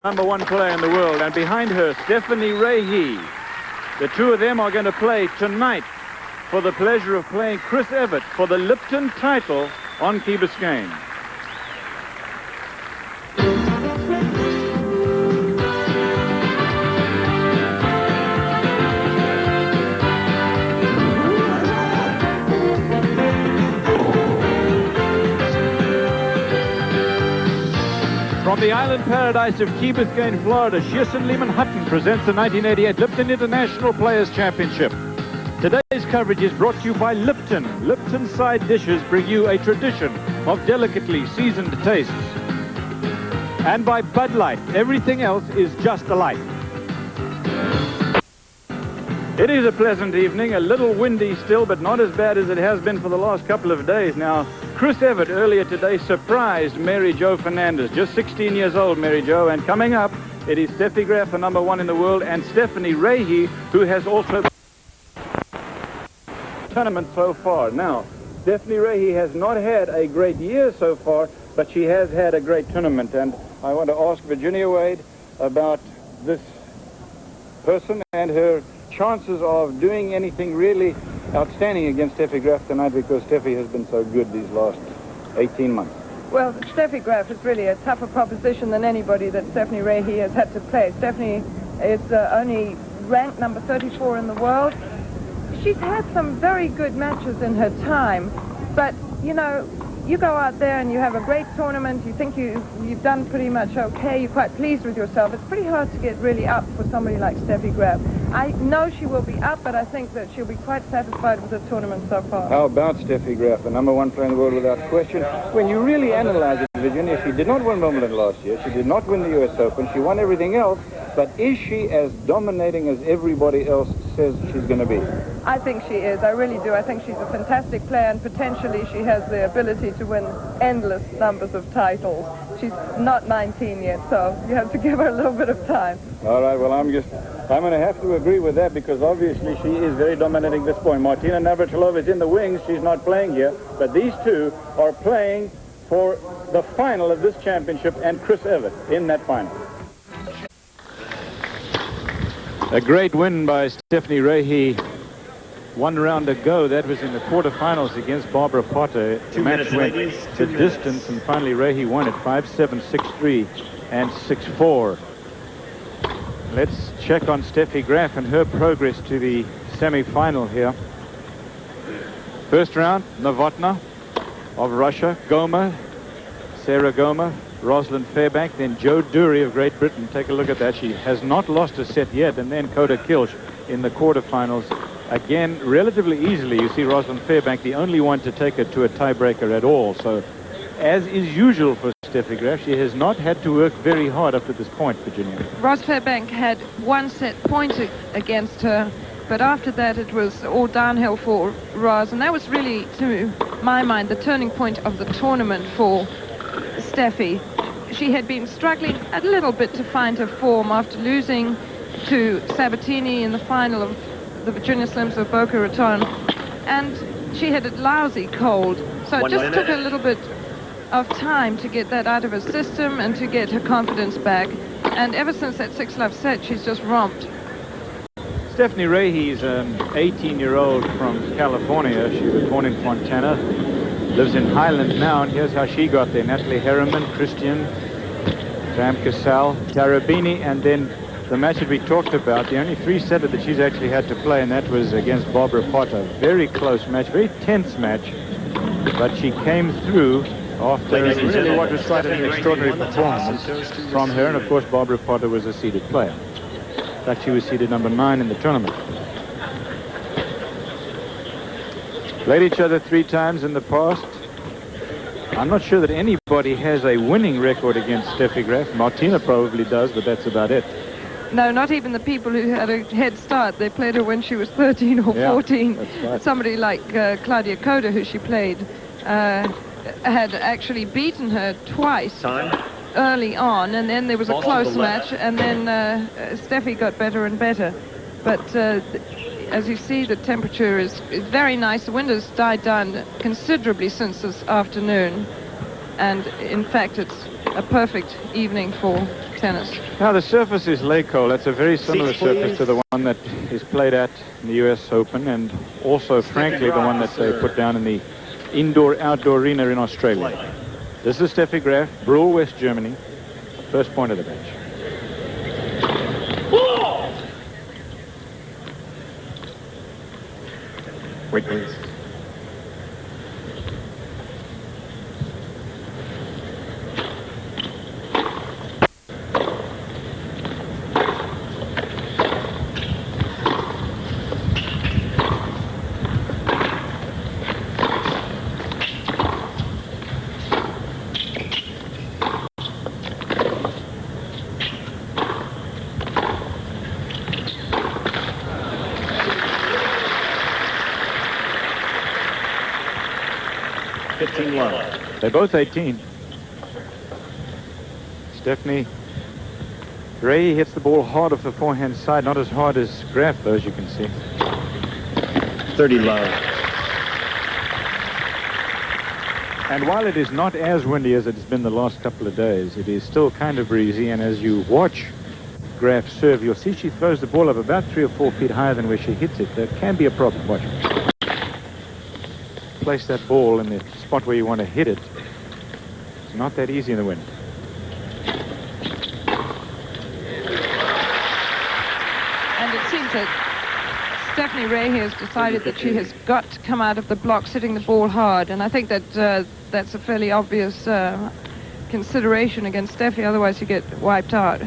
#1 player in the world, and behind her, Stephanie Rehe. The two of them are going to play tonight for the pleasure of playing Chris Evert for the Lipton title on Key Biscayne. From the island paradise of Key Biscayne, Florida, Shearson Lehman Hutton presents the 1988 Lipton International Players Championship. Today's coverage is brought to you by Lipton. Lipton side dishes bring you a tradition of delicately seasoned tastes. And by Bud Light. Everything else is just a light. It is a pleasant evening, a little windy still, but not as bad as it has been for the last couple of days now. Chris Evert earlier today surprised Mary Jo Fernandez, just 16 years old, Mary Jo, and coming up, it is Steffi Graf, the #1 in the world, and Stephanie Rehe, who has also tournament so far. Now, Stephanie Rehe has not had a great year so far, but she has had a great tournament, and I want to ask Virginia Wade about this person and her chances of doing anything really outstanding against Steffi Graf tonight, because Steffi has been so good these last 18 months. Well, Steffi Graf is really a tougher proposition than anybody that Stephanie Rehe has had to play. Stephanie is only ranked number 34 in the world. She's had some very good matches in her time, but, you know, you go out there and you have a great tournament, you think you've done pretty much okay, you're quite pleased with yourself. It's pretty hard to get really up for somebody like Steffi Graf. I know she will be up, but I think that she'll be quite satisfied with the tournament so far. How about Steffi Graf, the #1 player in the world without question? When you really analyze it, Virginia, she did not win Wimbledon last year, she did not win the US Open, she won everything else, but is she as dominating as everybody else says she's going to be? I think she is, I really do. I think she's a fantastic player, and potentially she has the ability to win endless numbers of titles. She's not 19 yet, so you have to give her a little bit of time. All right, well, I'm going to have to agree with that, because obviously she is very dominating this point. Martina Navratilova is in the wings. She's not playing here, but these two are playing for the final of this championship, and Chris Evert in that final. A great win by Stephanie Rehe. One round to go. That was in the quarterfinals against Barbara Potter. The match went the distance, and finally Rehe won it 5-7, 6-3, and 6-4. Let's check on Steffi Graf and her progress to the semi-final here. First round, Novotna of Russia, Goma, Sarah Goma, Rosalind Fairbank, then Joe Dury of Great Britain. Take a look at that. She has not lost a set yet. And then Coda Kilsch in the quarterfinals. Again, relatively easily. You see Rosalind Fairbank, the only one to take her to a tiebreaker at all. So, as is usual for Steffi Graf, she has not had to work very hard up to this point, Virginia. Ros Fairbank had one set point against her, but after that it was all downhill for Ros, and that was really, to my mind, the turning point of the tournament for Steffi. She had been struggling a little bit to find her form after losing to Sabatini in the final of the Virginia Slims of Boca Raton, and she had a lousy cold, so it just took a little bit of time to get that out of her system and to get her confidence back, and ever since that 6-love set she's just romped. Stephanie Rehe is an 18-year-old from California. She was born in Fontana, lives in Highland now, and here's how she got there. Natalie Harriman, Christian, Sam Cassell, Tarabini, and then the match that we talked about, the only 3-setter that she's actually had to play, and that was against Barbara Potter. Very close match, very tense match, but she came through after really what was quite an extraordinary performance from her, and of course Barbara Potter was a seeded player. In fact, she was seeded #9 in the tournament. Played each other 3 times in the past. I'm not sure that anybody has a winning record against Steffi Graf. Martina probably does, but that's about it. No, not even the people who had a head start. They played her when she was 13 or 14. That's right. Somebody like Claudia Coda, who she played, had actually beaten her twice early on, and then there was a close match, and then Steffi got better and better. But as you see, the temperature is very nice. The wind has died down considerably since this afternoon, and in fact it's a perfect evening for tennis. Now the surface is Lake-Hole. That's a very similar surface to the one that is played at the US Open, and also, frankly, the one that they put down in the indoor-outdoor arena in Australia. This is Steffi Graf, Brule, West Germany. First point of the match. Wait, please. They're both 18. Stephanie Rehe hits the ball hard off the forehand side, not as hard as Graf, though, as you can see. 30 love. And while it is not as windy as it's been the last couple of days, it is still kind of breezy, and as you watch Graf serve, you'll see she throws the ball up about 3 or 4 feet higher than where she hits it. That can be a problem. Watch. Place that ball in the spot where you want to hit it. It's not that easy in the wind. And it seems that Stephanie Rehe has decided that she has got to come out of the blocks hitting the ball hard, and I think that that's a fairly obvious consideration against Steffi, otherwise you get wiped out.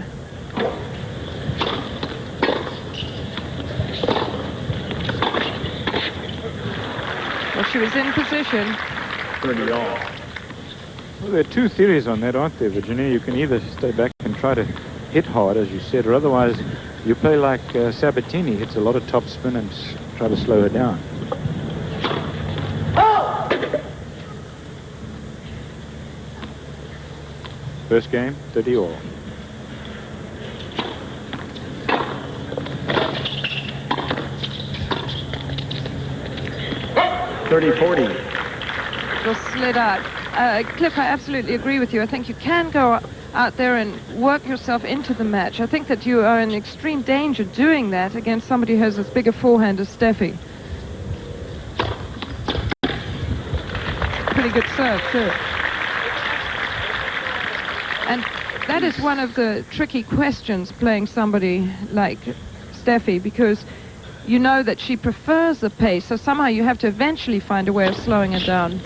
Well, she was in position. 30 all. Well, there are two theories on that, aren't there, Virginia? You can either stay back and try to hit hard, as you said, or otherwise you play like Sabatini, hits a lot of topspin and try to slow her down. First game, 30 all. Just slid out. Cliff, I absolutely agree with you. I think you can go out there and work yourself into the match. I think that you are in extreme danger doing that against somebody who has as big a forehand as Steffi. Pretty good serve, too. And that is one of the tricky questions playing somebody like Steffi, because you know that she prefers the pace, so somehow you have to eventually find a way of slowing her down.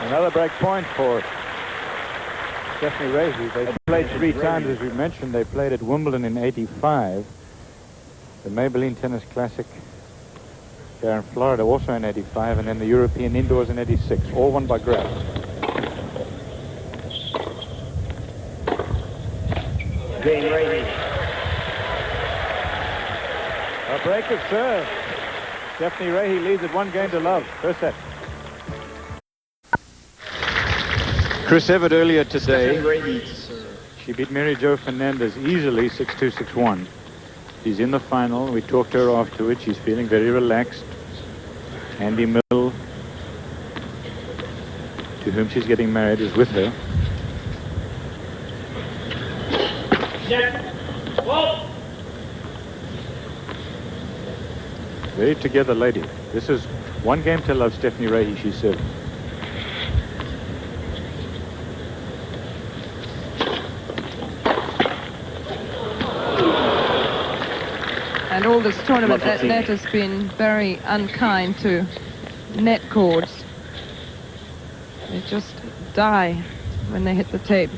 Another break point for Stephanie Rehe. They played 3 times, as we mentioned. They played at Wimbledon in '85, the Maybelline Tennis Classic there in Florida also in '85, and then the European Indoors in '86, all won by Graf. Game ready. A break of serve. Stephanie Rehe leads at 1-0. First set. Chris Evert earlier today, she beat Mary Jo Fernandez easily 6-2, 6-1. She's in the final. We talked to her afterwards. She's feeling very relaxed. Andy Mill, to whom she's getting married, is with her. Very together lady. This is 1-game to love, Stephanie Rehe, she said. And all this tournament, that net has been very unkind to net cords. They just die when they hit the tape.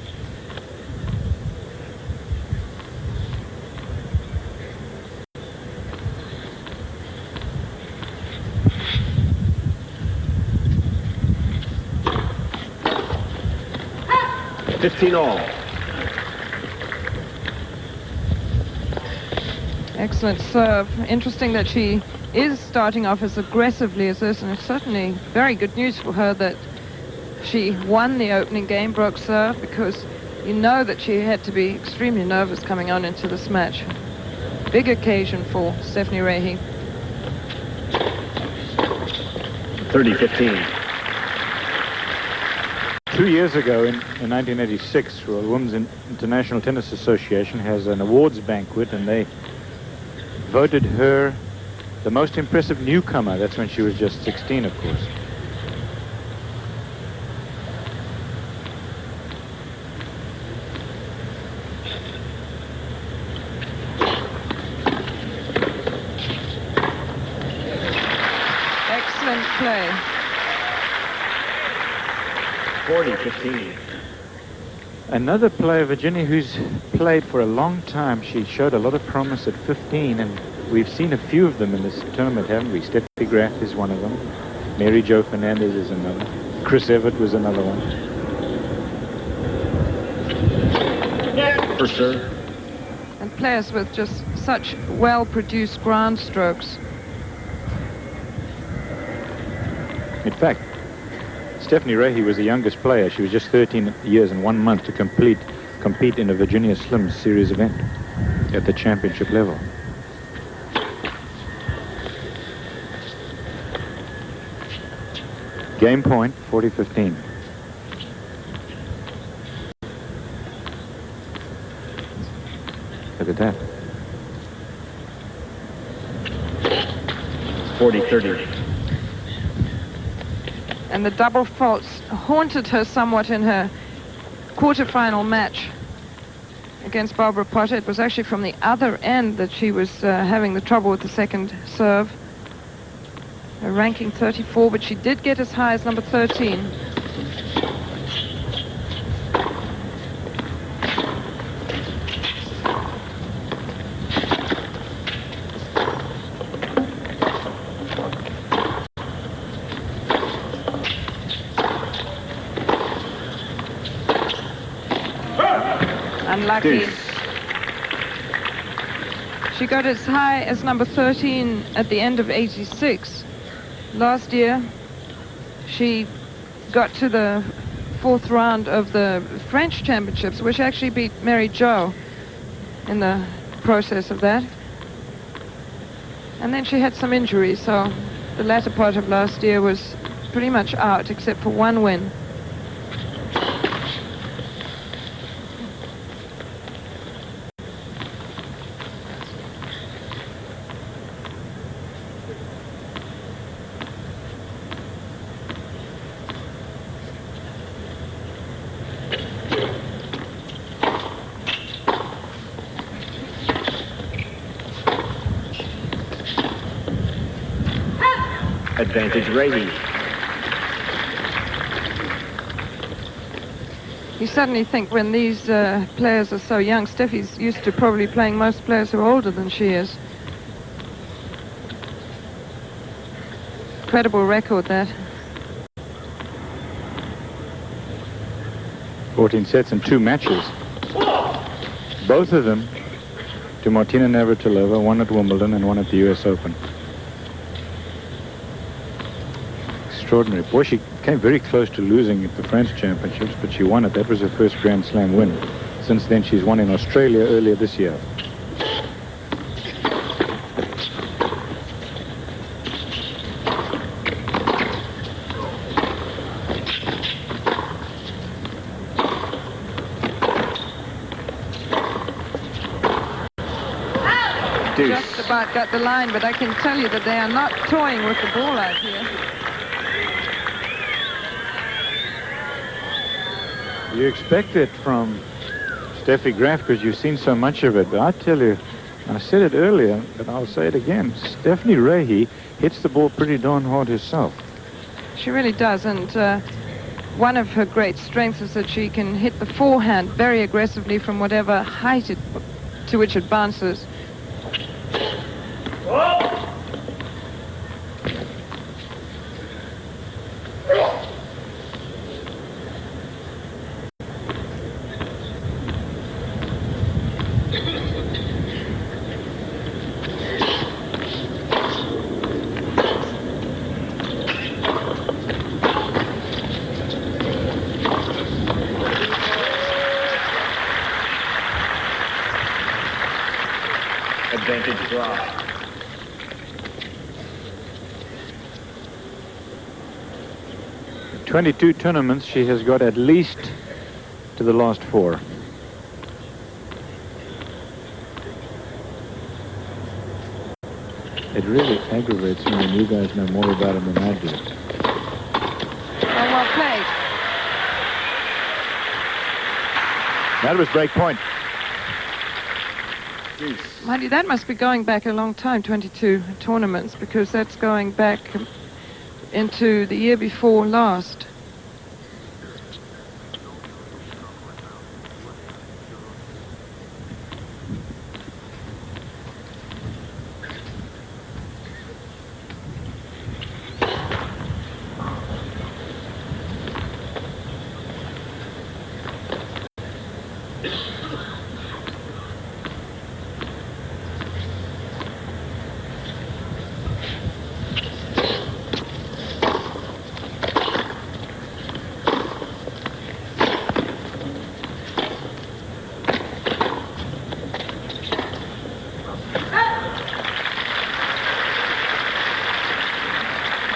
$15 all. Excellent serve. Interesting that she is starting off as aggressively as this, and it's certainly very good news for her that she won the opening game, broke serve, because you know that she had to be extremely nervous coming on into this match. Big occasion for Steffi Rehe. 30-15. 2 years ago, in 1986, the Women's International Tennis Association has an awards banquet, and they voted her the most impressive newcomer. That's when she was just 16, of course. Excellent play. 40-15. Another player, Virginia, who's played for a long time. She showed a lot of promise at 15, and we've seen a few of them in this tournament, haven't we? Steffi Graf is one of them. Mary Jo Fernandez is another. Chris Evert was another one. For serve. And players with just such well-produced ground strokes. In fact, Steffi Rehe was the youngest player. She was just 13 years and 1 month to compete in a Virginia Slims series event at the championship level. Game point, 40-15. Look at that. 40-30. And the double faults haunted her somewhat in her quarterfinal match against Barbara Potter. It was actually from the other end that she was having the trouble with the second serve. Her ranking 34, but she did get as high as number 13. Unlucky. Deuce. She got as high as number 13 at the end of 86. Last year, she got to the fourth round of the French Championships, which actually beat Mary Jo in the process of that. And then she had some injuries, so the latter part of last year was pretty much out, except for one win. Advantage Rehe. You suddenly think when these players are so young, Steffi's used to probably playing most players who are older than she is. Incredible record, that. 14 sets and 2 matches. Both of them to Martina Navratilova, one at Wimbledon and one at the US Open. Extraordinary. Boy, she came very close to losing at the French Championships, but she won it. That was her first Grand Slam win. Since then, she's won in Australia earlier this year. Just about got the line, but I can tell you that they are not toying with the ball out here. You expect it from Steffi Graf because you've seen so much of it, but I tell you, I said it earlier, but I'll say it again, Steffi Rehe hits the ball pretty darn hard herself. She really does, and one of her great strengths is that she can hit the forehand very aggressively from whatever height to which it bounces. Advantage Graf. In 22 tournaments, she has got at least to the last 4. It really aggravates me when you guys know more about him than I do. Well played. That was break point. Mind you, that must be going back a long time, 22 tournaments, because that's going back into the year before last.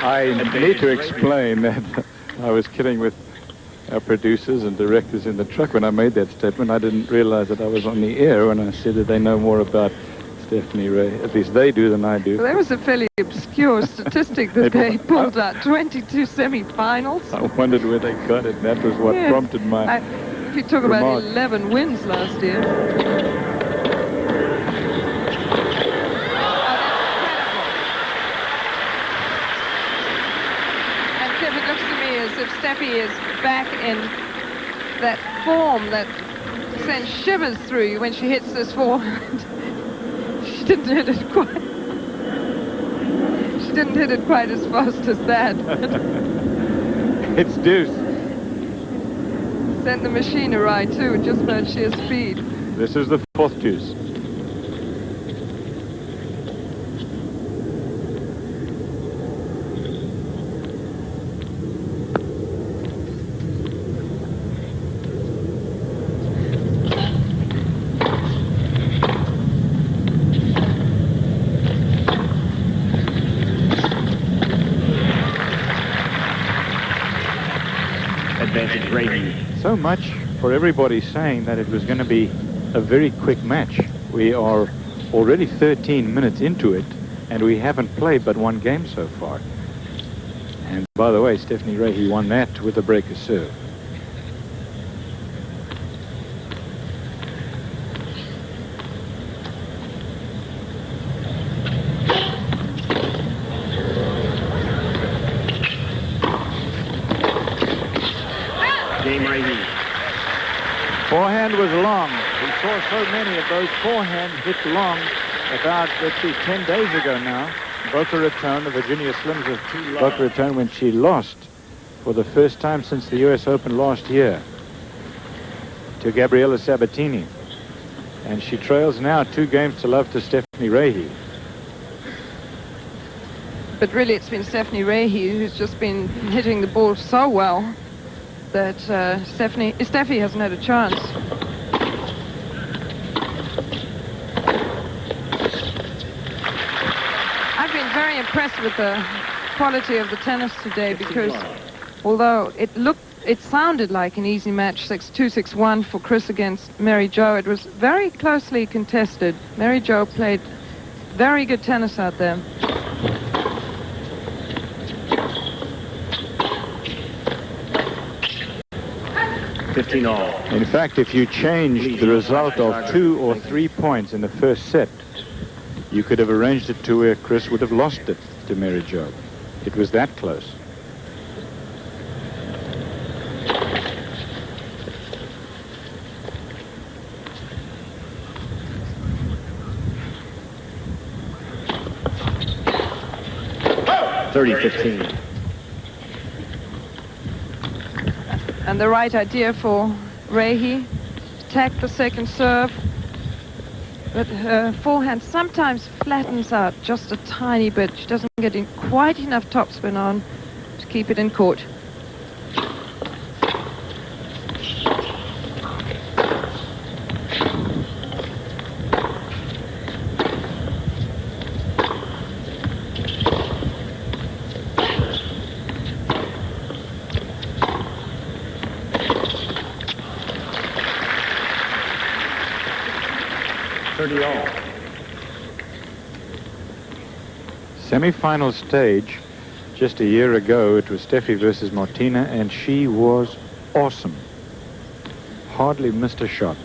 I need to explain that I was kidding with our producers and directors in the truck when I made that statement. I didn't realize that I was on the air when I said that they know more about Stephanie Rehe. At least they do than I do. Well, that was a fairly obscure statistic that they pulled out. 22 semi-finals. I wondered where they got it. That was what prompted my if you talk about remark. 11 wins last year. It looks to me as if Steffi is back in that form that sends shivers through you when she hits this forehand. She didn't hit it quite. She didn't hit it quite as fast as that. It's deuce. Sent the machine awry too, just by sheer speed. This is the 4th deuce. Advantage Rehe. So much for everybody saying that it was going to be a very quick match. We are already 13 minutes into it, and we haven't played but 1 game so far. And by the way, Stephanie Rehe won that with a breaker serve. Game Rehe. Forehand was long. We saw so many of those forehands hit long about, let's see, 10 days ago now. Boca Raton, the Virginia Slims of Boca Raton, when she lost for the first time since the U.S. Open last year to Gabriela Sabatini. And she trails now 2 games to love to Stephanie Rehe. But really it's been Stephanie Rehe who's just been hitting the ball so well that Steffi hasn't had a chance. I've been very impressed with the quality of the tennis today, because although it sounded like an easy match, 6-2, 6-1 for Chris against Mary Jo, it was very closely contested. Mary Jo played very good tennis out there. $15 In fact, if you changed the result of 2 or 3 points in the first set, you could have arranged it to where Chris would have lost it to Mary Jo. It was that close. $30-15. And the right idea for Rehe, attack the second serve, but her forehand sometimes flattens out just a tiny bit. She doesn't get in quite enough topspin on to keep it in court. 30 all. Semi-final stage, just a year ago, it was Steffi versus Martina, and she was awesome. Hardly missed a shot.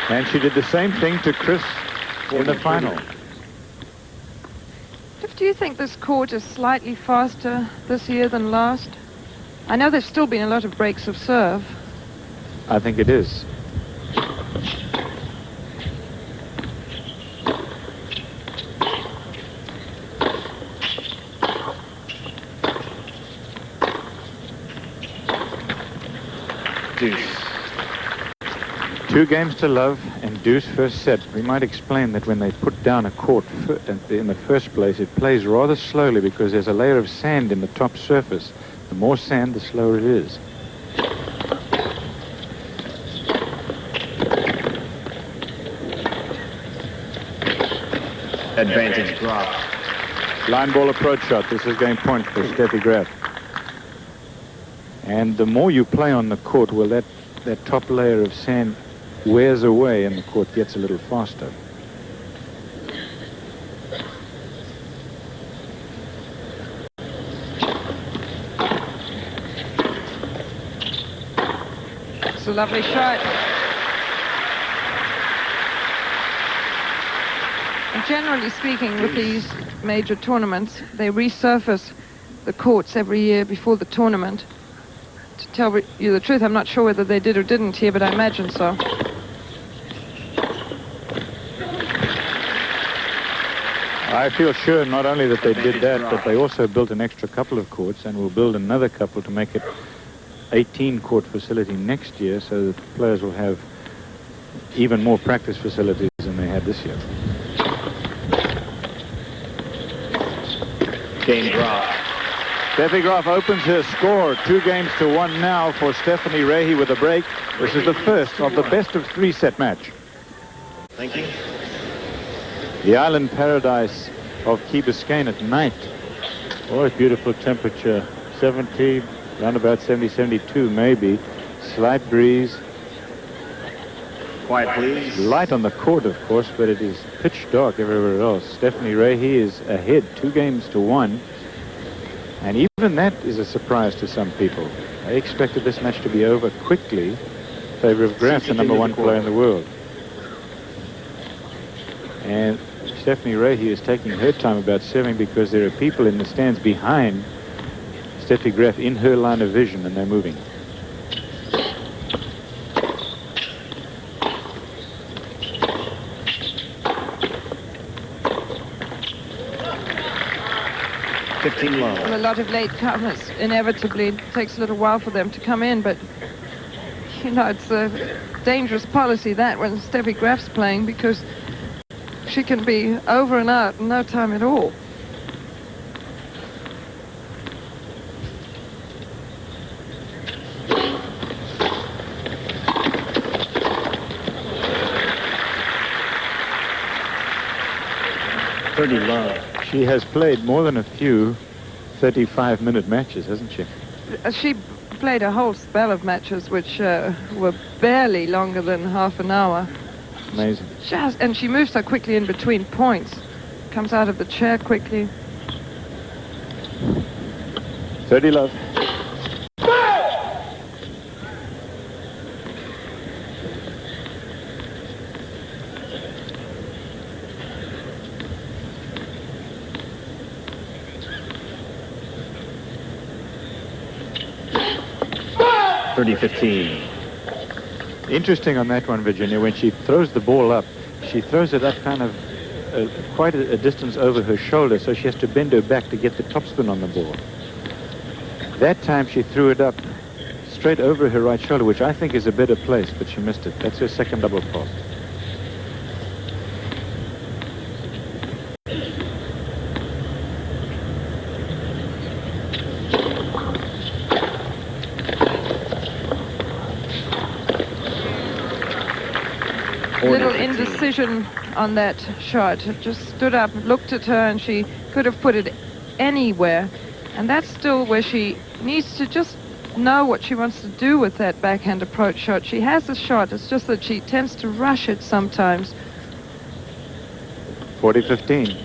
And she did the same thing to Chris in the final. Do you think this court is slightly faster this year than last? I know there's still been a lot of breaks of serve. I think it is. Deuce. 2 games to love and deuce first set. We might explain that when they put down a court in the first place, it plays rather slowly because there's a layer of sand in the top surface. The more sand, the slower it is. Advantage Graf. Line ball approach shot. This is game point for Steffi Graf. And the more you play on the court, well, that top layer of sand wears away and the court gets a little faster. It's a lovely shot. And generally speaking, with these major tournaments, they resurface the courts every year before the tournament. To tell you the truth, I'm not sure whether they did or didn't here, but I imagine so. I feel sure not only that they did that, but they also built an extra couple of courts and will build another couple to make it 18-court facility next year, so that the players will have even more practice facilities than they had this year. Game Graf. Steffi Graf opens her score 2-1 now for Stephanie Rehe with a break. This is the first of the best of 3-set match. Thank you. The island paradise of Key Biscayne at night. Oh, it's beautiful temperature. 70, around about 70, 72 maybe. Slight breeze. Quiet, please. Light on the court, of course, but it is pitch dark everywhere else. Stephanie Rehe is ahead 2-1. And even that is a surprise to some people. I expected this match to be over quickly in favor of Graf, the #1 player in the world. And Stephanie Rehe is taking her time about serving because there are people in the stands behind Steffi Graf in her line of vision, and they're moving. Well, a lot of late comers. Inevitably, it takes a little while for them to come in, but you know, it's a dangerous policy that when Steffi Graf's playing, because she can be over and out in no time at all. Pretty low. She has played more than a few 35-minute matches, hasn't she? She played a whole spell of matches which were barely longer than half an hour. Amazing. And she moves so quickly in between points. Comes out of the chair quickly. 30 love. .30-15. Interesting on that one, Virginia, when she throws the ball up, she throws it up kind of quite a distance over her shoulder, so she has to bend her back to get the topspin on the ball. That time she threw it up straight over her right shoulder, which I think is a better place, but she missed it. That's her second double fault. Little indecision on that shot. Just stood up, looked at her, and she could have put it anywhere. And that's still where she needs to just know what she wants to do with that backhand approach shot. She has the shot, it's just that she tends to rush it sometimes. 40-15.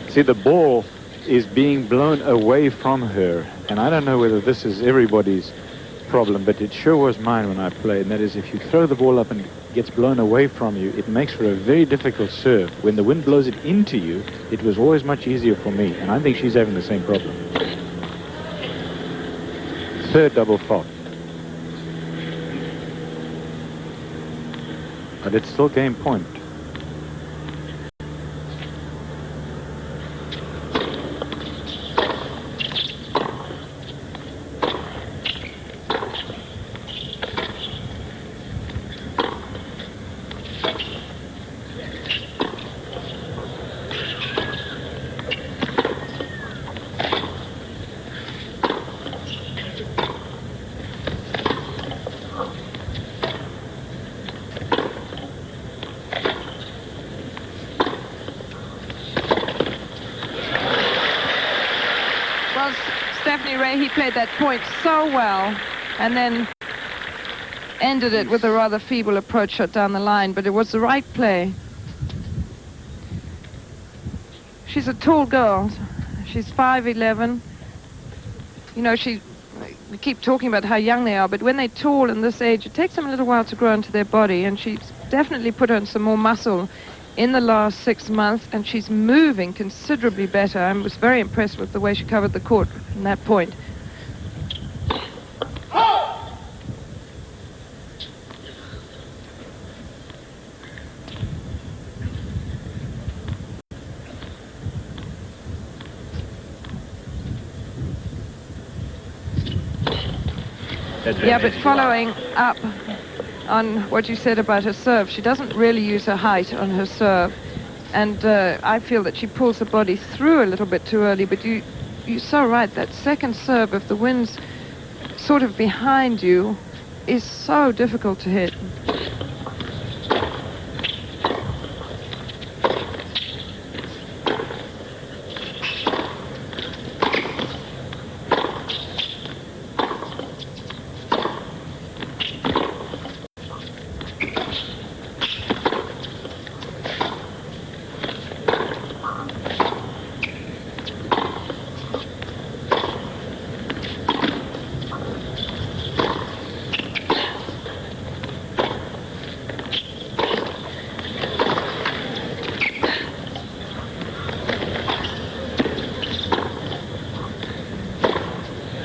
See, the ball is being blown away from her, and I don't know whether this is everybody's problem, but it sure was mine when I played, and that is if you throw the ball up and it gets blown away from you, it makes for a very difficult serve. When the wind blows it into you, it was always much easier for me, and I think she's having the same problem. Third double fault. But it's still game point. He played that point so well and then ended it with a rather feeble approach shot down the line, but it was the right play. She's a tall girl. She's 5'11". You know, we keep talking about how young they are, but when they're tall in this age, it takes them a little while to grow into their body, and she's definitely put on some more muscle in the last 6 months, and she's moving considerably better. I was very impressed with the way she covered the court from that point. Yeah, but following up on what you said about her serve, she doesn't really use her height on her serve. And I feel that she pulls the body through a little bit too early, but you're so right. That second serve, if the wind's sort of behind you, is so difficult to hit.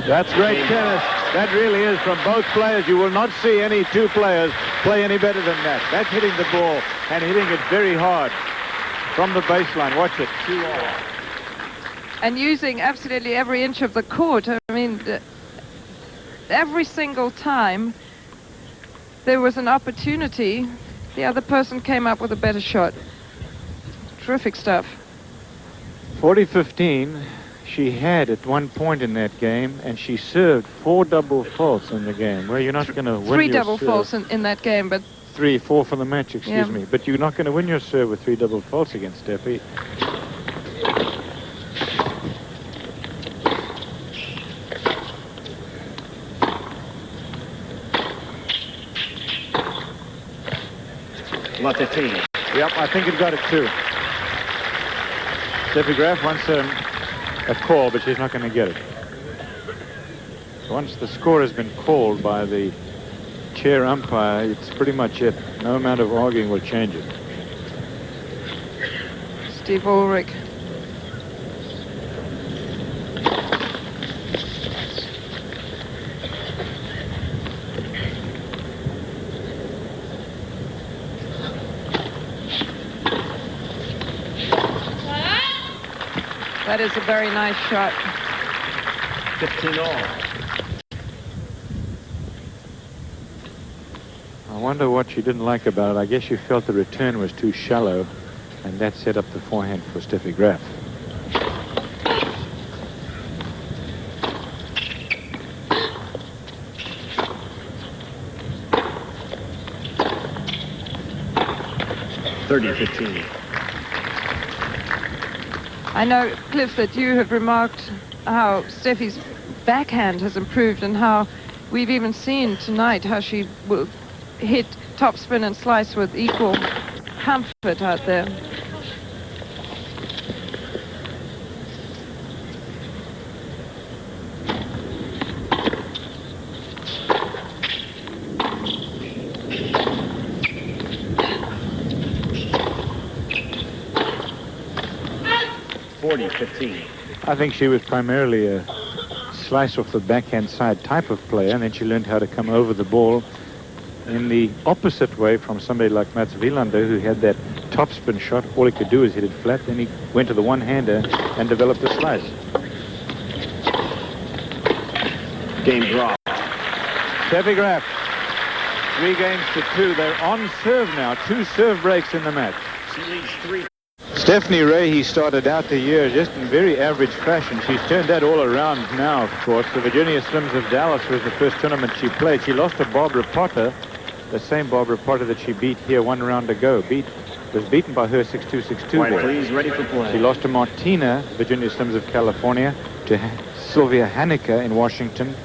That's great tennis. That really is from both players. You will not see any two players play any better than that. That's hitting the ball and hitting it very hard from the baseline. Watch it. 2-all. And using absolutely every inch of the court. I mean, every single time there was an opportunity, the other person came up with a better shot. Terrific stuff. 40-15. She had at one point in that game, and she served 4 double faults in the game. Well, you're not going to win 3 your double serve. faults in that game, but 4 for the match, excuse me. But you're not going to win your serve with 3 double faults against Steffi. Lot 15. Yep, I think it got it too. Steffi Graf wants a call, but she's not going to get it. Once the score has been called by the chair umpire, it's pretty much it. No amount of arguing will change it. Steve Ulrich. That is a very nice shot. 15 all. wonder what she didn't like about it. I guess she felt the return was too shallow, and that set up the forehand for Steffi Graf. (30-15). I know, Cliff, that you have remarked how Steffi's backhand has improved and how we've even seen tonight how she will hit topspin and slice with equal comfort out there. I think she was primarily a slice off the backhand side type of player, and then she learned how to come over the ball in the opposite way from somebody like Mats Wilander, who had that topspin shot. All he could do is hit it flat. Then he went to the one-hander and developed a slice. Game draw. Steffi Graf, 3-2. They're on serve now. 2 serve breaks in the match. She leads 3. Steffi Rehe started out the year just in very average fashion. She's turned that all around now, of course. The Virginia Slims of Dallas was the first tournament she played. She lost to Barbara Potter, the same Barbara Potter that she beat here 1 round ago. Was beaten by her 6-2, 6-2. White, please, ready for play. She lost to Martina, Virginia Slims of California, to Sylvia Haneker in Washington,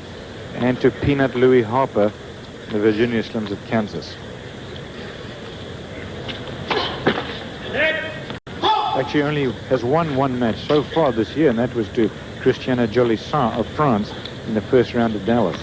and to Peanut Louis Harper, the Virginia Slims of Kansas. Actually only has won 1 match so far this year, and that was to Christiana Jolisson of France in the first round of Dallas.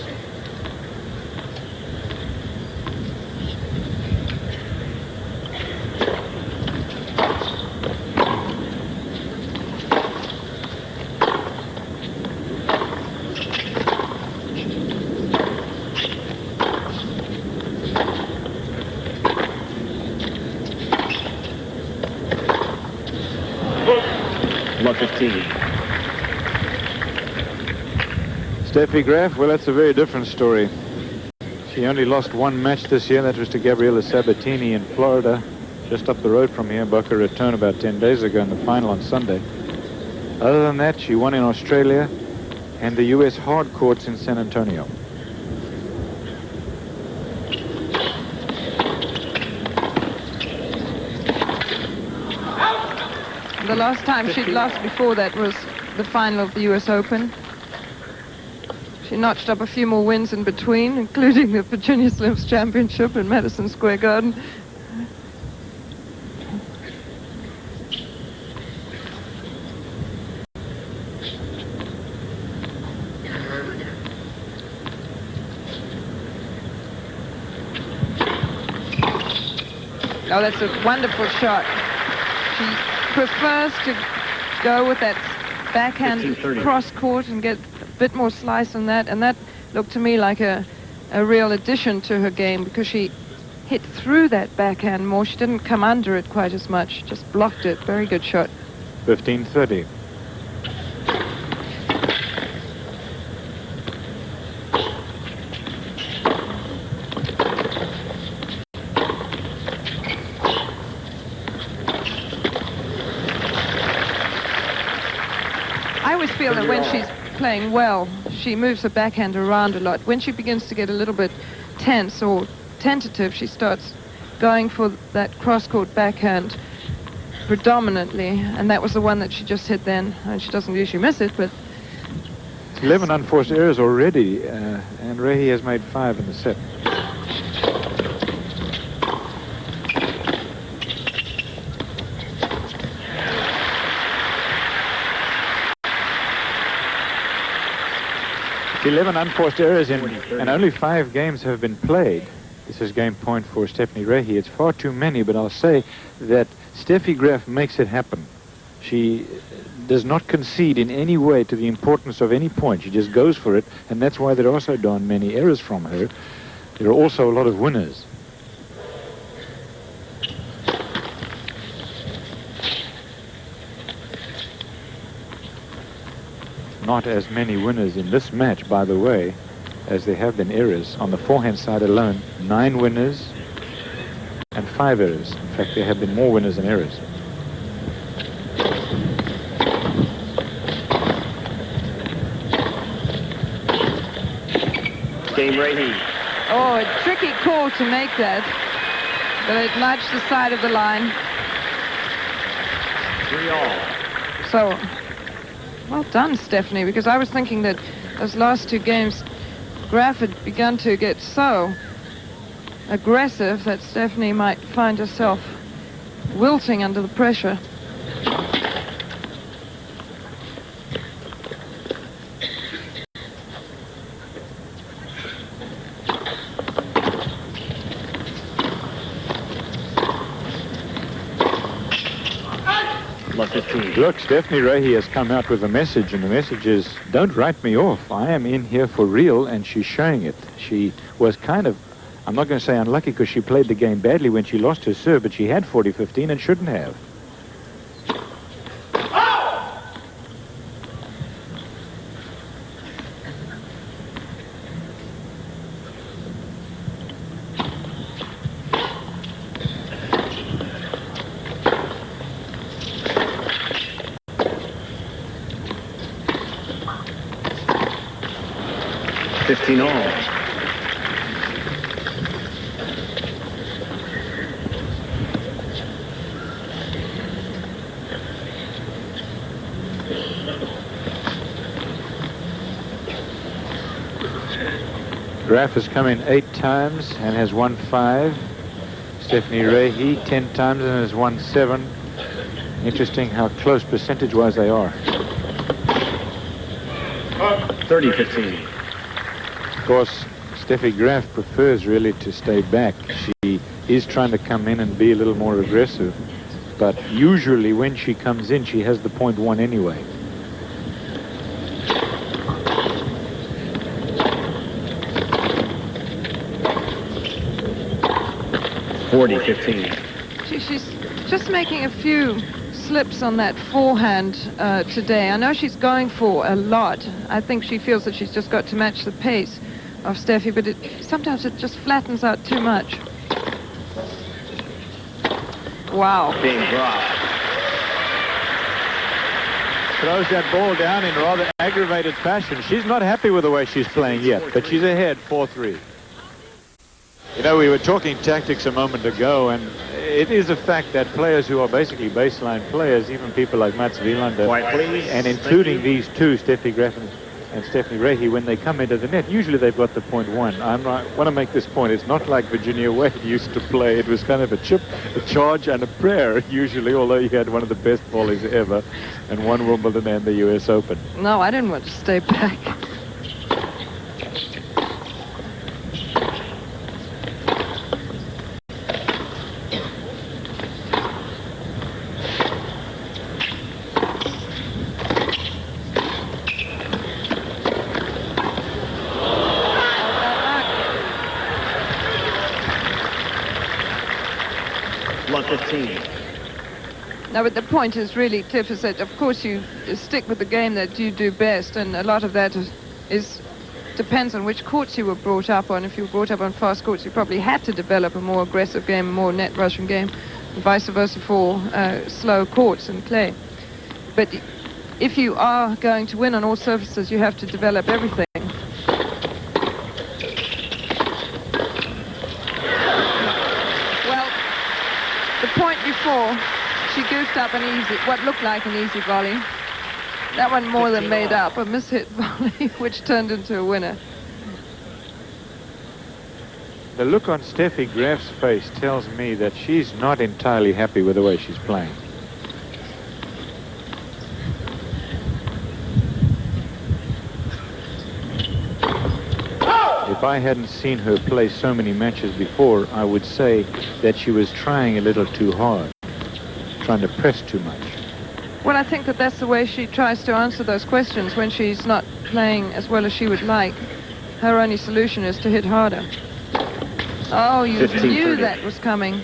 Steffi Graf, well, that's a very different story. She only lost 1 match this year, and that was to Gabriela Sabatini in Florida, just up the road from here. Boca Raton about 10 days ago in the final on Sunday. Other than that, she won in Australia and the U.S. hard courts in San Antonio. The last time she'd lost before that was the final of the U.S. Open. She notched up a few more wins in between, including the Virginia Slims Championship in Madison Square Garden. Oh, that's a wonderful shot. She prefers to go with that backhand cross-court and get a bit more slice on that, and that looked to me like a real addition to her game, because she hit through that backhand more. She didn't come under it quite as much, just blocked it. Very good shot. 15-30. I always feel that when she's playing well, she moves her backhand around a lot. When she begins to get a little bit tense or tentative, she starts going for that cross-court backhand predominantly, and that was the one that she just hit then. And she doesn't usually miss it, but 11 unforced errors already, and Rehe has made 5 in the set. It's 11 unforced errors in, and only 5 games have been played. This is game point for Stephanie Rehe. It's far too many, but I'll say that Steffi Graf makes it happen. She does not concede in any way to the importance of any point. She just goes for it, and that's why there are so darn many errors from her. There are also a lot of winners. Not as many winners in this match, by the way, as there have been errors. On the forehand side alone, 9 winners, and 5 errors. In fact, there have been more winners than errors. Game Rehe. Oh, a tricky call to make that. But it nudged the side of the line. 3-all. So, well done, Stephanie, because I was thinking that those last 2 games, Graf had begun to get so aggressive that Stephanie might find herself wilting under the pressure. Look, Stephanie Rehe has come out with a message, and the message is, don't write me off. I am in here for real, and she's showing it. She was kind of, I'm not going to say unlucky because she played the game badly when she lost her serve, but she had 40-15 and shouldn't have. Graf has come in 8 times and has won 5. Stephanie Rehe 10 times and has won 7. Interesting how close percentage-wise they are. 30-15. Of course, Steffi Graf prefers really to stay back. She is trying to come in and be a little more aggressive, but usually when she comes in, she has the .1 anyway. She's just making a few slips on that forehand today. I know she's going for a lot. I think she feels that she's just got to match the pace of Steffi, but sometimes it just flattens out too much. Wow. Game Graf. Throws that ball down in rather aggravated fashion. She's not happy with the way she's playing yet, but she's ahead 4-3. You know, we were talking tactics a moment ago, and it is a fact that players who are basically baseline players, even people like Mats Wielander, and including these two, Steffi Graf and Stephanie Rehe, when they come into the net, usually they've got the .1. I want to make this point. It's not like Virginia Wade used to play. It was kind of a chip, a charge, and a prayer, usually, although you had one of the best volleys ever, and won Wimbledon and the US Open. No, I didn't want to stay back. Now, but the point is really, Tiff, is that of course you stick with the game that you do best, and a lot of that depends on which courts you were brought up on. If you were brought up on fast courts, you probably had to develop a more aggressive game, a more net rushing game, and vice versa for slow courts and clay. But if you are going to win on all surfaces, you have to develop everything. Well, the point before, she goofed up what looked like an easy volley. That one more than made up, a mishit volley, which turned into a winner. The look on Steffi Graf's face tells me that she's not entirely happy with the way she's playing. If I hadn't seen her play so many matches before, I would say that she was trying a little too hard, trying to press too much. Well, I think that that's the way she tries to answer those questions when she's not playing as well as she would like. Her only solution is to hit harder. Oh, you knew that was coming.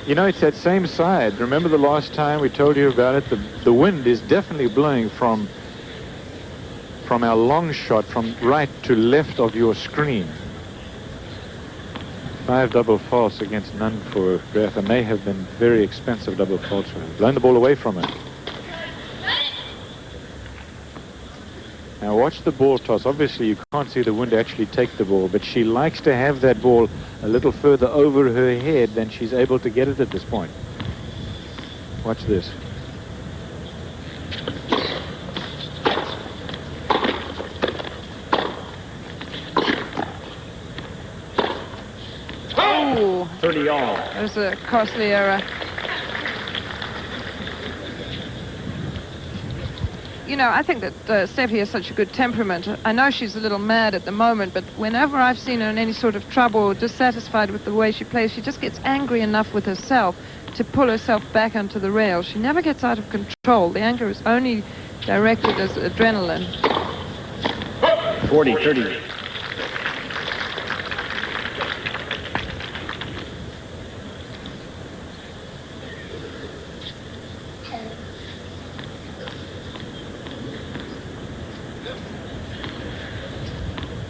You know, it's that same side. Remember the last time we told you about it? The wind is definitely blowing from our long shot from right to left of your screen. 5 double faults against none for Graf, and they have been very expensive double faults for her. Blown the ball away from her. Now watch the ball toss. Obviously you can't see the wind actually take the ball, but she likes to have that ball a little further over her head than she's able to get it at this point. Watch this. Oh, 30 all. that was a costly error. You know, I think that Steffi has such a good temperament. I know she's a little mad at the moment, but whenever I've seen her in any sort of trouble or dissatisfied with the way she plays, she just gets angry enough with herself to pull herself back onto the rail. She never gets out of control. The anger is only directed as adrenaline. 40, 30.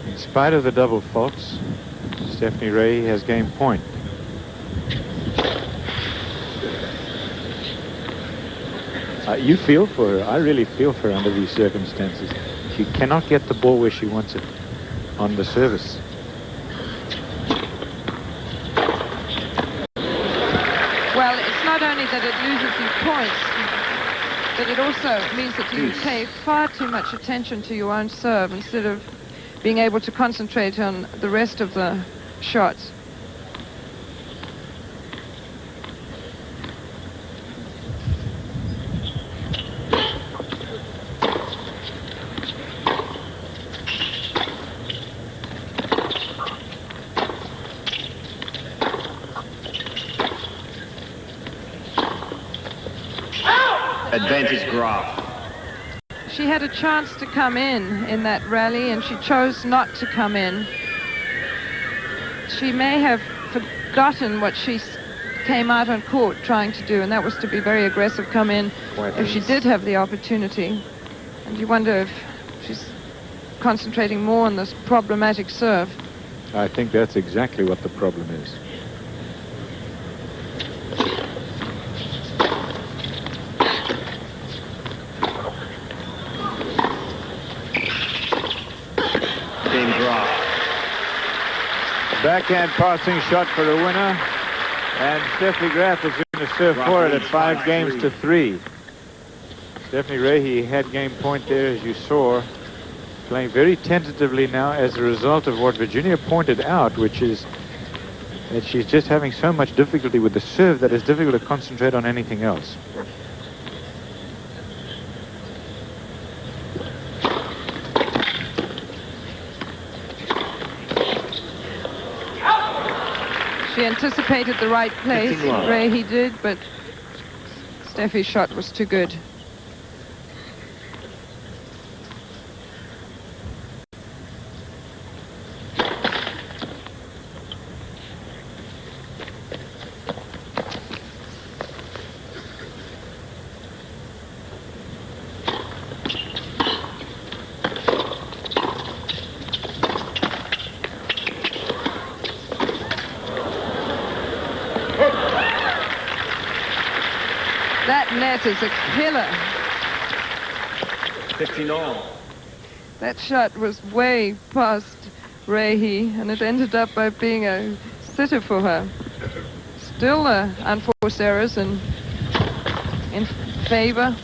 In spite of the double faults, Stephanie Rehe has game point. You feel for her. I really feel for her under these circumstances. She cannot get the ball where she wants it on the service. Well, it's not only that it loses you points, but it also means that you pay far too much attention to your own serve instead of being able to concentrate on the rest of the shots. Advantage Graf. She had a chance to come in that rally, and she chose not to come in. She may have forgotten what she came out on court trying to do, and that was to be very aggressive, come in if she did have the opportunity. And you wonder if she's concentrating more on this problematic serve. I think that's exactly what the problem is. Backhand passing shot for the winner, and Steffi Graf is going to serve for it at 5-3. Stephanie Rehe had game point there, as you saw, playing very tentatively now as a result of what Virginia pointed out, which is that she's just having so much difficulty with the serve that it's difficult to concentrate on anything else. She anticipated the right place, Rehe did, but Steffi's shot was too good. That net is a killer. 15 all. That shot was way past Rehe, and it ended up by being a sitter for her. Still unforced errors and in favor.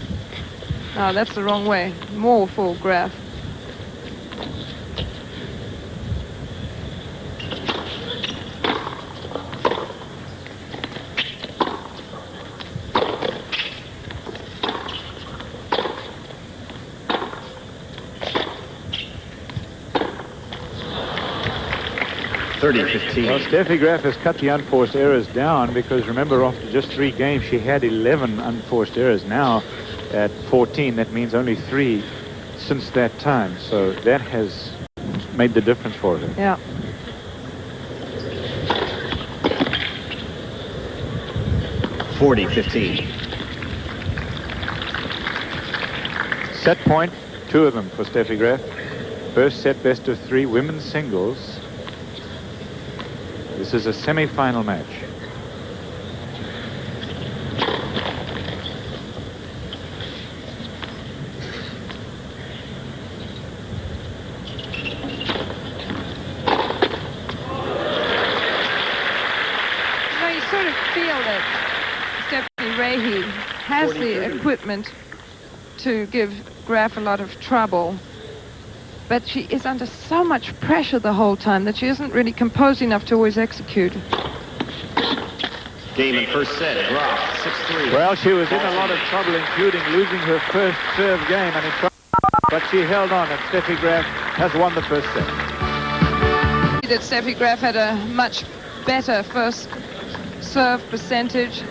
No, that's the wrong way. More for Graf. Well, Steffi Graf has cut the unforced errors down because, remember, after just 3 games, she had 11 unforced errors. Now, at 14, that means only 3 since that time. So that has made the difference for her. Yeah. (40-15). Set point, 2 of them for Steffi Graf. First set, best of 3, women's singles. The This is a semi-final match. You sort of feel that Steffi Rehe has the equipment to give Graf a lot of trouble, but she is under so much pressure the whole time that she isn't really composed enough to always execute. Game in first set, Graf, 6-3. Well, she was in a lot of trouble, including losing her first serve game, but she held on, and Steffi Graf has won the first set. That Steffi Graf had a much better first serve percentage.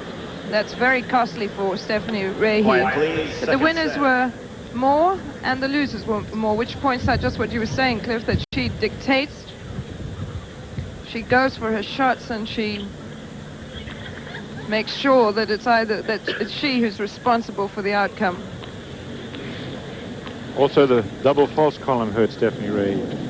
That's very costly for Stephanie Rehe. Quiet, please. But the winners were more and the losers were more, which points out just what you were saying, Cliff, that she dictates. She goes for her shots and she makes sure that it's she who's responsible for the outcome. Also, the double false column hurt Stephanie Rehe.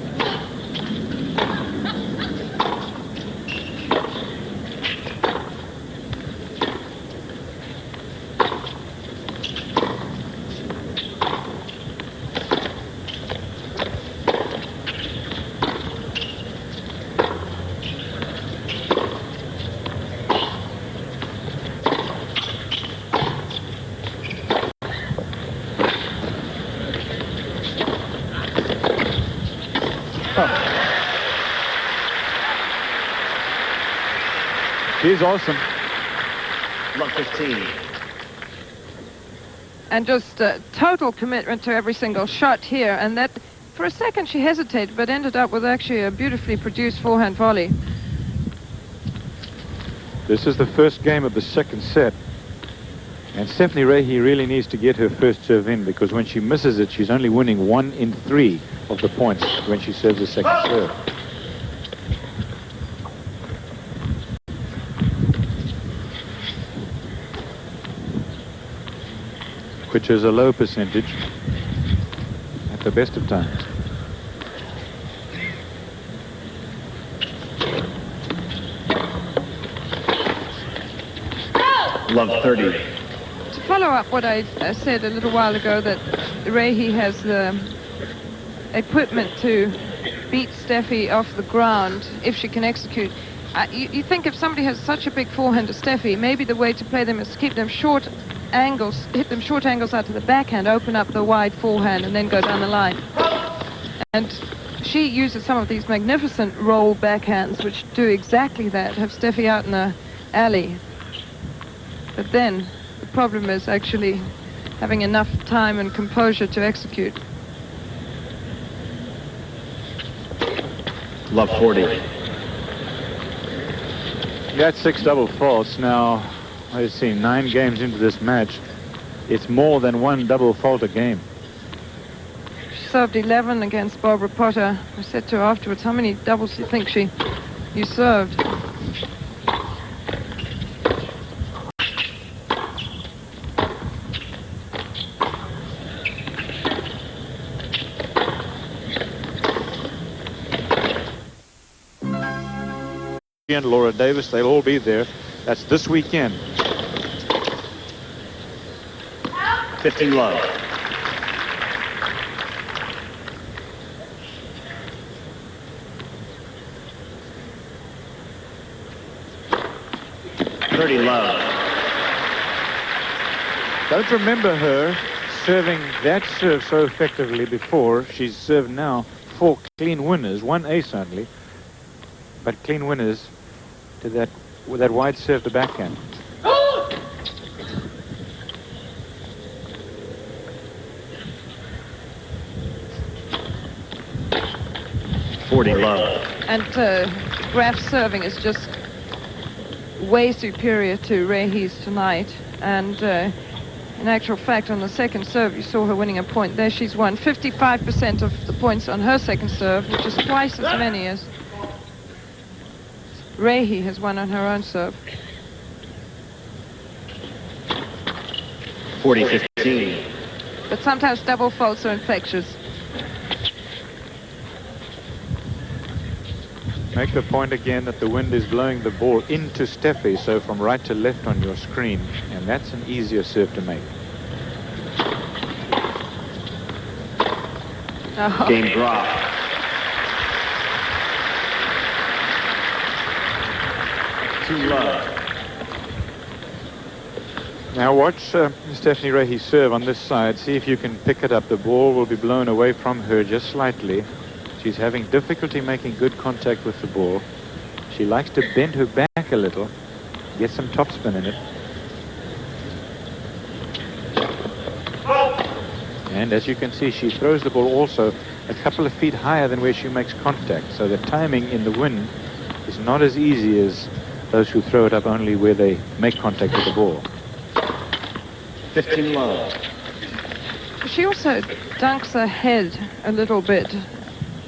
She's awesome. Love 15. And just total commitment to every single shot here. And that, for a second, she hesitated, but ended up with actually a beautifully produced forehand volley. This is the first game of the second set. And Stephanie Rehe really needs to get her first serve in, because when she misses it, she's only winning 1 in 3 of the points when she serves the second serve. Which is a low percentage at the best of times. Love 30. To follow up what I said a little while ago, that Rehe has the equipment to beat Steffi off the ground if she can execute. You think if somebody has such a big forehand as Steffi, maybe the way to play them is to keep them short angles, hit them short angles out to the backhand, open up the wide forehand, and then go down the line. And she uses some of these magnificent roll backhands, which do exactly that, have Steffi out in the alley. But then the problem is actually having enough time and composure to execute. Love 40. That's 6 double faults. Now, let's see, 9 games into this match, it's more than 1 double fault a game. She served 11 against Barbara Potter. I said to her afterwards, how many doubles do you think you served? And Laura Davis, they'll all be there. That's this weekend. 15 love. Love. Don't remember her serving that serve so effectively before. She's served now 4 clean winners, 1 ace only, but clean winners to that with that wide serve to backhand. Love. And Graf's serving is just way superior to Rehe's tonight. And in actual fact, on the second serve, you saw her winning a point there. She's won 55% of the points on her second serve, which is twice as many as Rehe has won on her own serve. 40-15. But sometimes double faults are infectious. Make the point again that the wind is blowing the ball into Steffi, so from right to left on your screen, and that's an easier serve to make. Oh. Game Graf. Too low. Now watch Stephanie Rehe serve on this side. See if you can pick it up. The ball will be blown away from her just slightly. She's having difficulty making good contact with the ball. She likes to bend her back a little, get some topspin in it. And as you can see, she throws the ball also a couple of feet higher than where she makes contact. So the timing in the wind is not as easy as those who throw it up only where they make contact with the ball. 15 low. She also dunks her head a little bit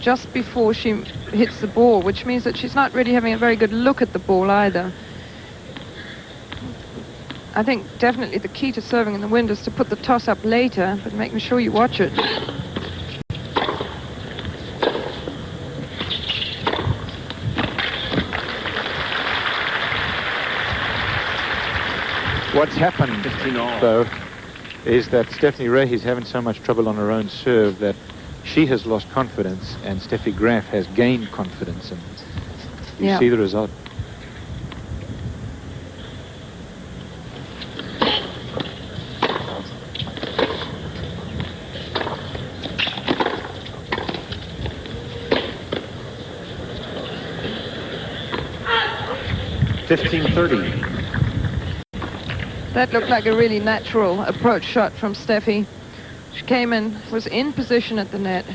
just before she hits the ball, which means that she's not really having a very good look at the ball either. I think definitely the key to serving in the wind is to put the toss up later, but making sure you watch it. What's happened, though, is that Stephanie Rehe is having so much trouble on her own serve that she has lost confidence, and Steffi Graf has gained confidence, and you see the result. $15-30. That looked like a really natural approach shot from Steffi. She came in, was in position at the net.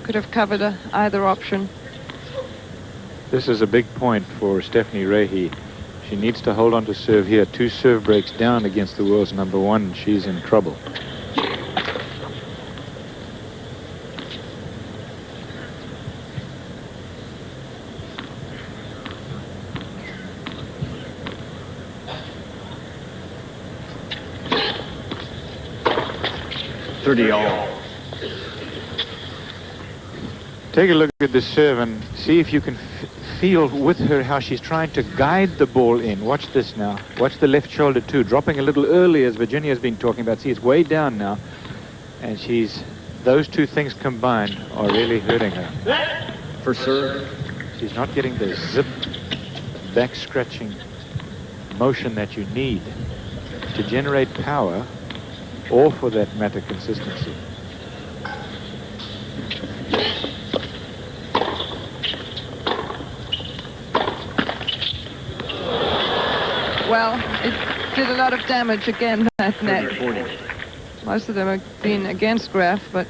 Could have covered either option. This is a big point for Stephanie Rehe. She needs to hold on to serve here. 2 serve breaks down against the world's #1. She's in trouble. Take a look at this serve and see if you can feel with her how she's trying to guide the ball in. Watch this now. Watch the left shoulder too, dropping a little early, as Virginia's been talking about. See, it's way down now, and those two things combined are really hurting her. For serve. She's not getting the zip, back scratching motion that you need to generate power, or for that matter, consistency. Well, it did a lot of damage again, that net. 40. Most of them have been against Graf, but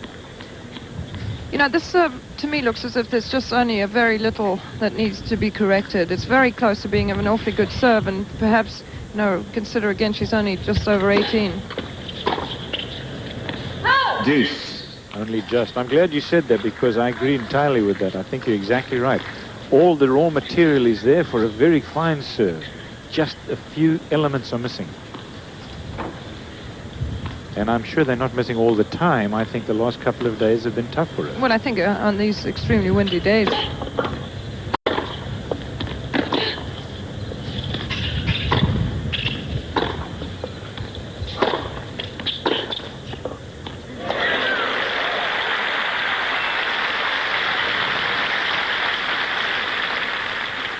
you know, this serve to me looks as if there's just only a very little that needs to be corrected. It's very close to being an awfully good serve, and perhaps, you know, consider again she's only just over 18. Deuce. Only just. I'm glad you said that, because I agree entirely with that. I think you're exactly right. All the raw material is there for a very fine serve. Just a few elements are missing. And I'm sure they're not missing all the time. I think the last couple of days have been tough for her. Well, I think on these extremely windy days.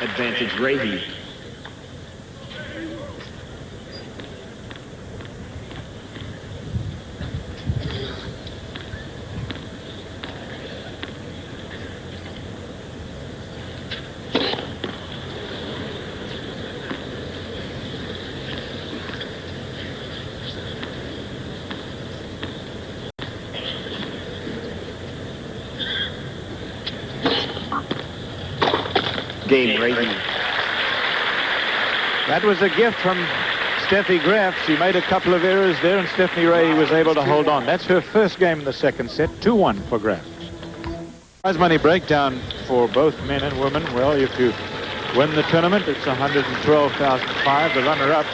Advantage Rehe. Game Rehe. That was a gift from Steffi Graf. She made a couple of errors there, and Stephanie Rehe was able to hold on. That's her first game in the second set, 2-1 for Graf. Prize money breakdown for both men and women. Well, if you win the tournament, it's $112,500. The runner-up,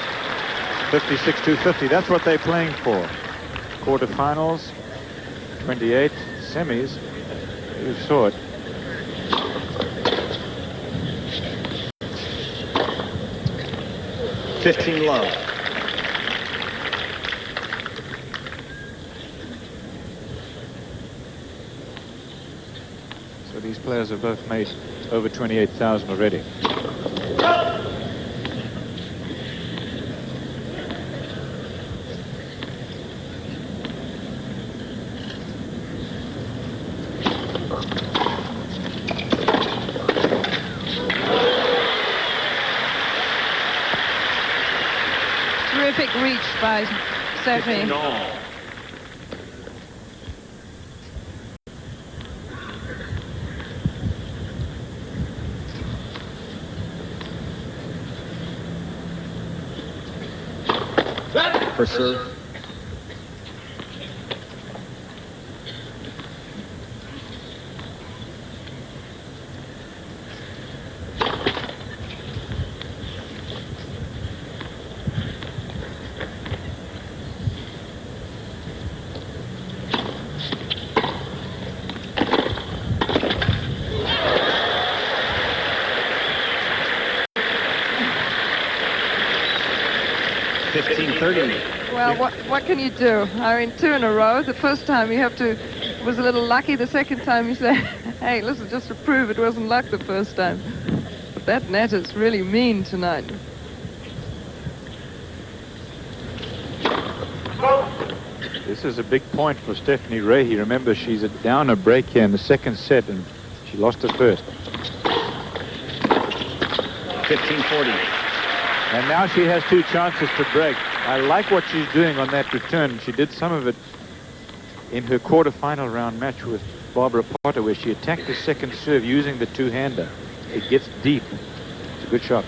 $56,250. That's what they're playing for. Quarterfinals, 28 semis. You saw it. 15 love. So these players have both made over 28,000 already. Terrific reach by Steffi. For serve. Well, what can you do? I mean, 2 in a row. The first time you have to was a little lucky. The second time you say, hey, listen, just to prove it wasn't luck the first time. But that net is really mean tonight. This is a big point for Stephanie Rehe. Remember, she's down a break here in the second set, and she lost the first. 15-40. And now she has 2 chances to break. I like what she's doing on that return. She did some of it in her quarterfinal round match with Barbara Potter, where she attacked the second serve using the 2-hander. It gets deep. It's a good shot.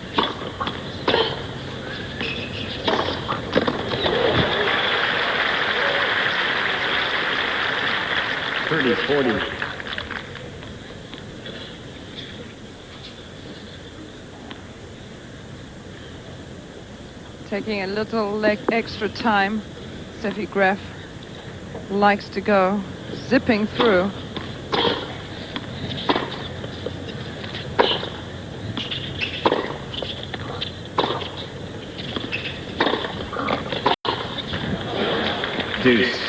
$30-40. Taking a little extra time. Steffi Graf likes to go zipping through. Deuce.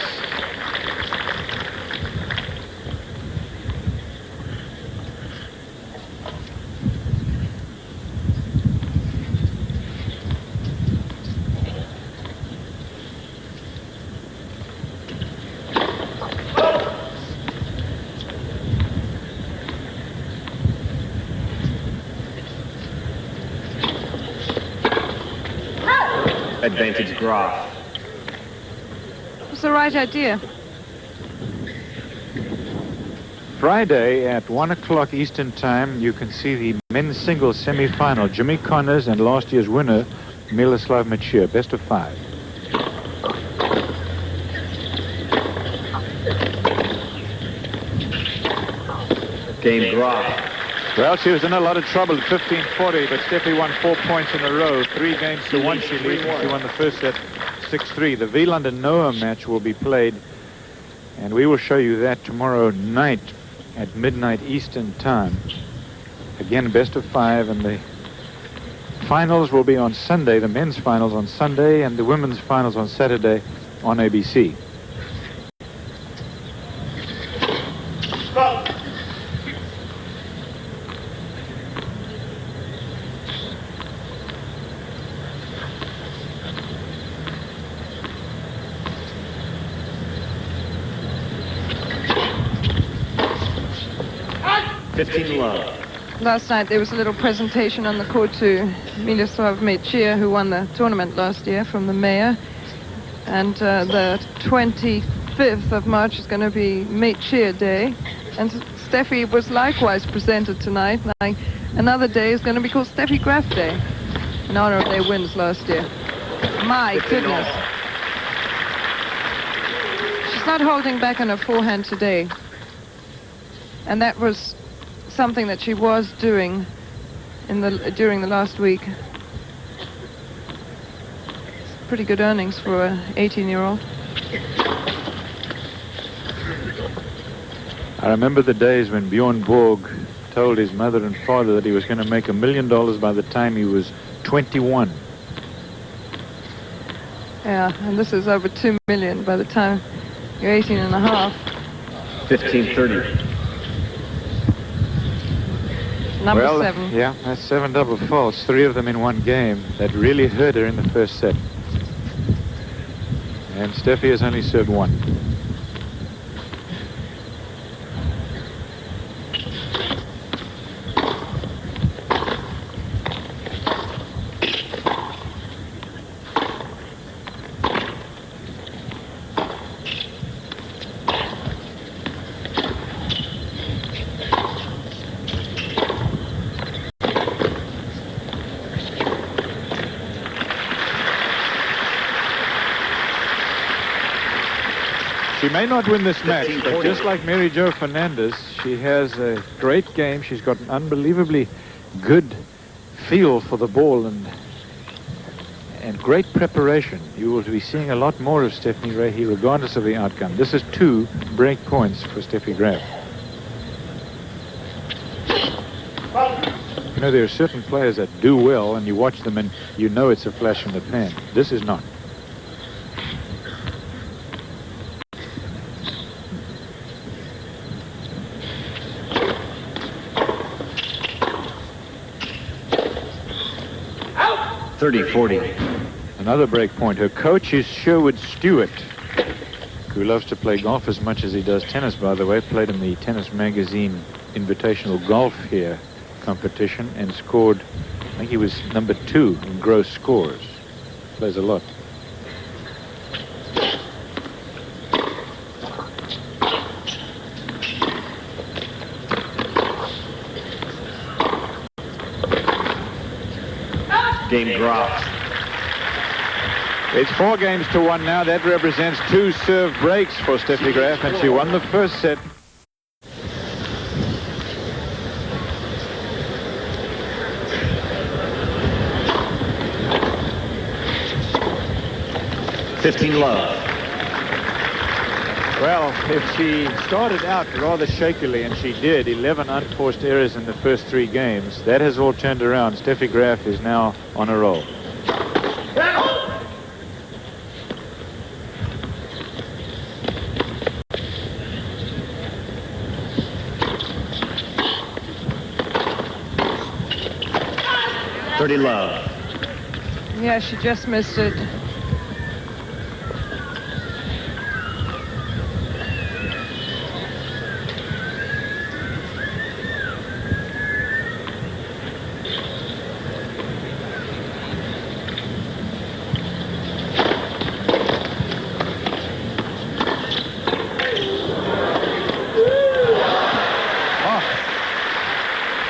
Advantage Graf. It's the right idea. Friday at 1 o'clock Eastern Time, you can see the men's singles semi-final. Jimmy Connors and last year's winner, Miloslav Machir, best of 5. Game Graf. Well, she was in a lot of trouble at 15-40, but Steffi won 4 points in a row. 3 games to 1 she leads, and she won the first set 6-3. The Wieland and Noah match will be played, and we will show you that tomorrow night at midnight Eastern Time. Again, best of 5, and the finals will be on Sunday, the men's finals on Sunday, and the women's finals on Saturday on ABC. Last night there was a little presentation on the court to Miloslav Machir, who won the tournament last year from the mayor. And the 25th of March is going to be Machir Day. And Steffi was likewise presented tonight. Like, another day is going to be called Steffi Graf Day, in honor of their wins last year. My goodness. She's not holding back on her forehand today. And that was something that she was doing during the last week. Pretty good earnings for an 18-year-old. I remember the days when Bjorn Borg told his mother and father that he was going to make $1 million by the time he was 21. Yeah, and this is over 2 million by the time you're 18 and a half. 15-30. Number Well, 7. yeah, that's 7 double faults, 3 of them in one game. That really hurt her in the first set. And Steffi has only served 1. She may not win this match, but just like Mary Jo Fernandez, she has a great game. She's got an unbelievably good feel for the ball and great preparation. You will be seeing a lot more of Stephanie Rehe regardless of the outcome. This is 2 break points for Steffi Graf. You know, there are certain players that do well and you watch them and you know it's a flash in the pan. This is not. Out! 30-40. Another break point. Her coach is Sherwood Stewart, who loves to play golf as much as he does tennis, by the way. Played in the Tennis Magazine Invitational Golf here competition and scored, I think he was number 2 in gross scores. Plays a lot. Game Graf. It's 4 games to 1 now. That represents 2 serve breaks for Steffi Graf, and she won the first set. Love. Well, if she started out rather shakily, and she did, 11 unforced errors in the first 3 games, that has all turned around. Steffi Graf is now on a roll. Love. Yeah, she just missed it.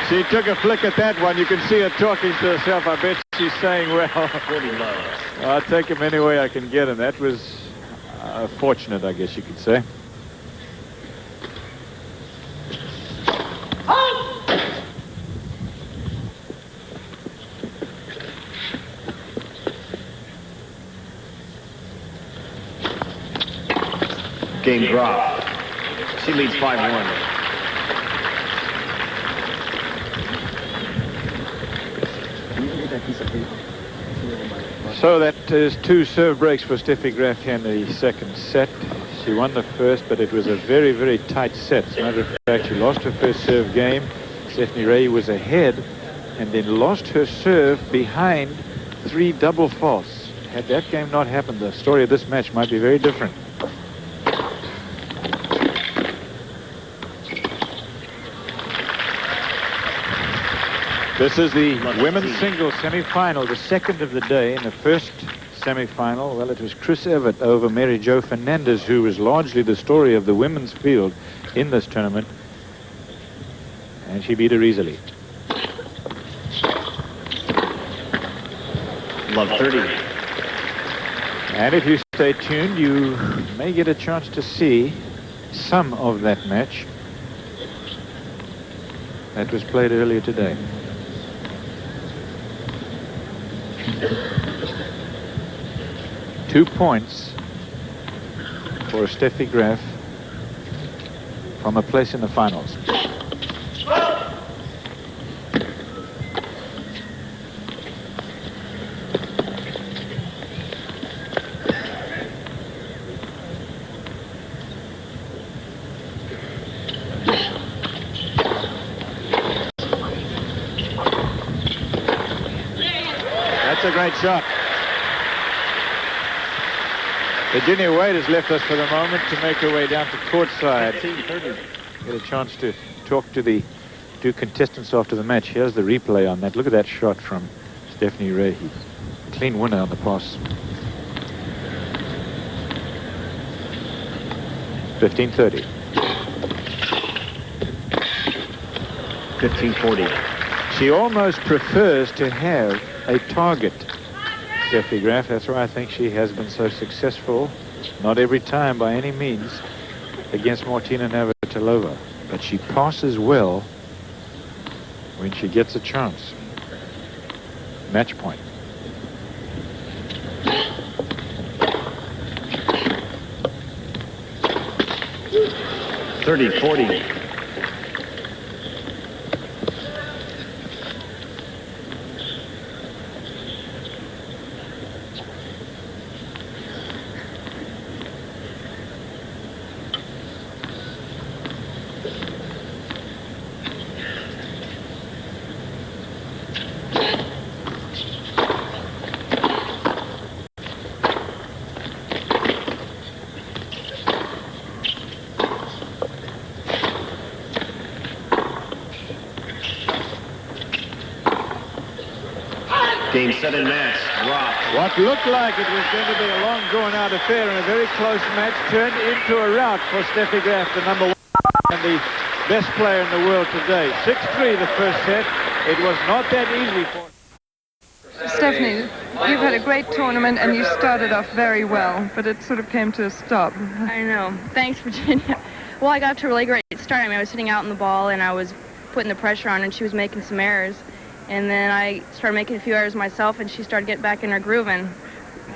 She took a flick at that one. You can see her talking to herself. I bet she's saying, well, I'll take him any way I can get him. That was fortunate, I guess you could say. Game Graf. She leads 5-1. So that is 2 serve breaks for Steffi Graf in the second set. She won the first, but it was a very, very tight set. As a matter of fact, she lost her first serve game. Stephanie Rehe was ahead and then lost her serve behind 3 double faults. Had that game not happened, the story of this match might be very different. This is the women's singles semi-final, the second of the day. In the first semi-final, well, it was Chris Evert over Mary Jo Fernandez, who was largely the story of the women's field in this tournament. And she beat her easily. Love 30. And if you stay tuned, you may get a chance to see some of that match that was played earlier today. Two points for Steffi Graf from a place in the finals. a great shot. Virginia Wade has left us for the moment to make her way down to courtside. Get a chance to talk to the two contestants after the match. Here's the replay on that. Look at that shot from Stephanie Rehe. Clean winner on the pass. 15-30. 15-40. She almost prefers to have a target, Steffi Graf. That's why I think she has been so successful. Not every time by any means against Martina Navratilova, but she passes well when she gets a chance. Match point. $30-40. Game, set, and match. Graf. What looked like it was going to be a long, drawn-out affair and a very close match turned into a rout for Steffi Graf, the number 1 and the best player in the world today. 6-3 the first set. It was not that easy for... Stephanie, you've had a great tournament and you started off very well, but it sort of came to a stop. I know. Thanks, Virginia. Well, I got to a really great start. I mean, I was sitting out in the ball and I was putting the pressure on and she was making some errors. And then I started making a few errors myself, and she started getting back in her groove. And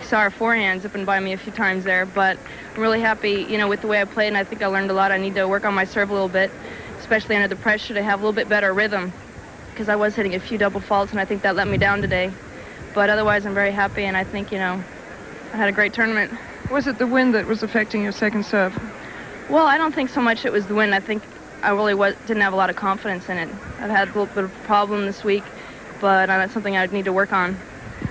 saw her forehand zipping by me a few times there. But I'm really happy, you know, with the way I played, and I think I learned a lot. I need to work on my serve a little bit, especially under the pressure, to have a little bit better rhythm, because I was hitting a few double faults, and I think that let me down today. But otherwise, I'm very happy, and I think, you know, I had a great tournament. Was it the wind that was affecting your second serve? Well, I don't think so much it was the wind. I think I really didn't have a lot of confidence in it. I've had a little bit of a problem this week, but that's something I need to work on.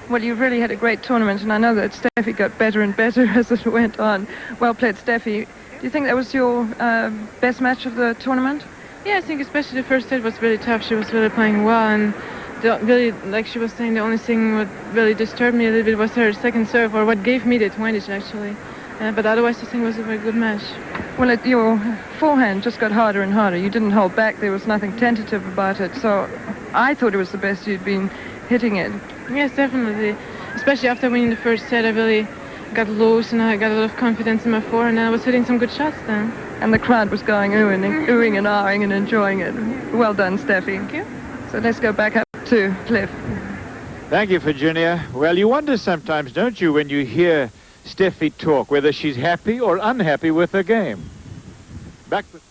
Well, you've really had a great tournament, and I know that Steffi got better and better as it went on. Well played, Steffi. Do you think that was your best match of the tournament? Yeah, I think especially the first set was really tough. She was really playing well, and really, like she was saying, the only thing what really disturbed me a little bit was her second serve, or what gave me the advantage, actually. But otherwise, I think it was a very good match. Well, your forehand just got harder and harder. You didn't hold back. There was nothing tentative about it. So I thought it was the best you'd been hitting it. Yes, definitely. Especially after winning the first set, I really got loose and I got a lot of confidence in my forehand, and I was hitting some good shots then. And the crowd was going oohing and ahhing and enjoying it. Well done, Steffi. Thank you. So let's go back up to Cliff. Thank you, Virginia. Well, you wonder sometimes, don't you, when you hear Steffi talk, whether she's happy or unhappy with her game. Back with